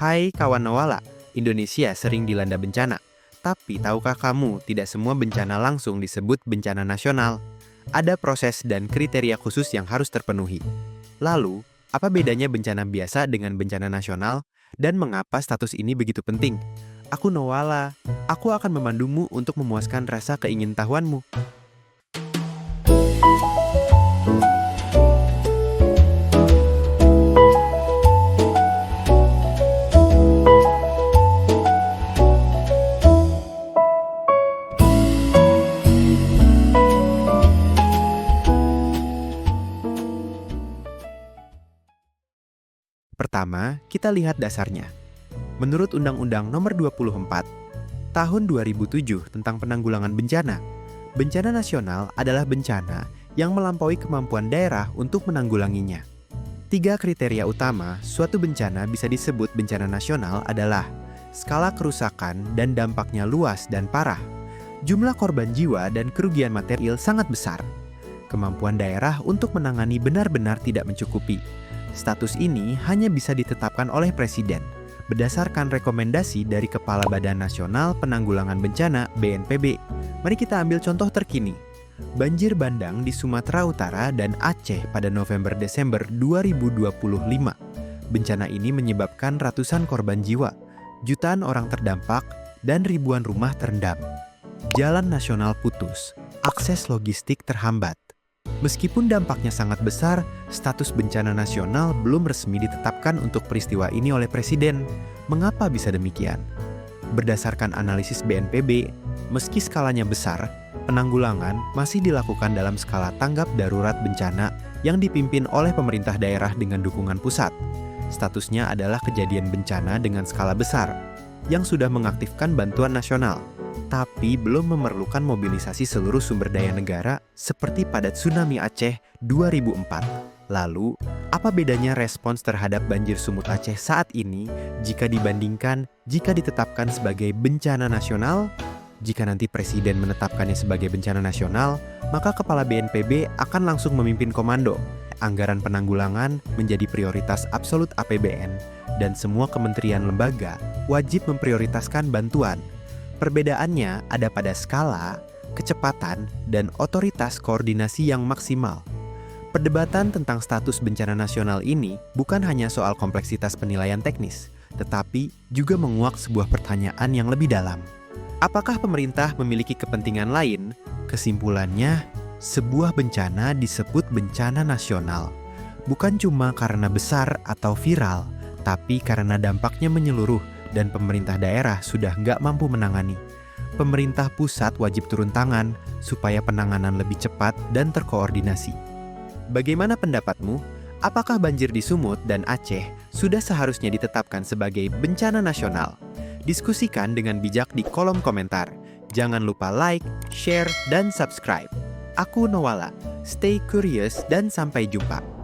Hai kawan Nawala, Indonesia sering dilanda bencana. Tapi tahukah kamu, tidak semua bencana langsung disebut bencana nasional. Ada proses dan kriteria khusus yang harus terpenuhi. Lalu, apa bedanya bencana biasa dengan bencana nasional? Dan mengapa status ini begitu penting? Aku Nawala, aku akan memandumu untuk memuaskan rasa keingintahuanmu. Pertama, kita lihat dasarnya. Menurut Undang-Undang Nomor 24 Tahun 2007 tentang penanggulangan bencana, bencana nasional adalah bencana yang melampaui kemampuan daerah untuk menanggulanginya. 3 kriteria utama suatu bencana bisa disebut bencana nasional adalah skala kerusakan dan dampaknya luas dan parah, jumlah korban jiwa dan kerugian material sangat besar, kemampuan daerah untuk menangani benar-benar tidak mencukupi. Status ini hanya bisa ditetapkan oleh Presiden berdasarkan rekomendasi dari Kepala Badan Nasional Penanggulangan Bencana (BNPB). Mari kita ambil contoh terkini. Banjir bandang di Sumatera Utara dan Aceh pada November-Desember 2025. Bencana ini menyebabkan ratusan korban jiwa, jutaan orang terdampak, dan ribuan rumah terendam. Jalan nasional putus, akses logistik terhambat. Meskipun dampaknya sangat besar, status bencana nasional belum resmi ditetapkan untuk peristiwa ini oleh Presiden. Mengapa bisa demikian? Berdasarkan analisis BNPB, meski skalanya besar, penanggulangan masih dilakukan dalam skala tanggap darurat bencana yang dipimpin oleh pemerintah daerah dengan dukungan pusat. Statusnya adalah kejadian bencana dengan skala besar, yang sudah mengaktifkan bantuan nasional, tapi belum memerlukan mobilisasi seluruh sumber daya negara seperti pada tsunami Aceh 2004. Lalu, apa bedanya respons terhadap banjir sumut Aceh saat ini jika dibandingkan jika ditetapkan sebagai bencana nasional? Jika nanti Presiden menetapkannya sebagai bencana nasional, maka Kepala BNPB akan langsung memimpin komando. Anggaran penanggulangan menjadi prioritas absolut APBN, dan semua kementerian lembaga wajib memprioritaskan bantuan. Perbedaannya ada pada skala, kecepatan, dan otoritas koordinasi yang maksimal. Perdebatan tentang status bencana nasional ini bukan hanya soal kompleksitas penilaian teknis, tetapi juga menguak sebuah pertanyaan yang lebih dalam. Apakah pemerintah memiliki kepentingan lain? Kesimpulannya, sebuah bencana disebut bencana nasional, bukan cuma karena besar atau viral, tapi karena dampaknya menyeluruh dan pemerintah daerah sudah nggak mampu menangani. Pemerintah pusat wajib turun tangan supaya penanganan lebih cepat dan terkoordinasi. Bagaimana pendapatmu? Apakah banjir di Sumut dan Aceh sudah seharusnya ditetapkan sebagai bencana nasional? Diskusikan dengan bijak di kolom komentar. Jangan lupa like, share, dan subscribe. Aku Nawala. Stay curious dan sampai jumpa.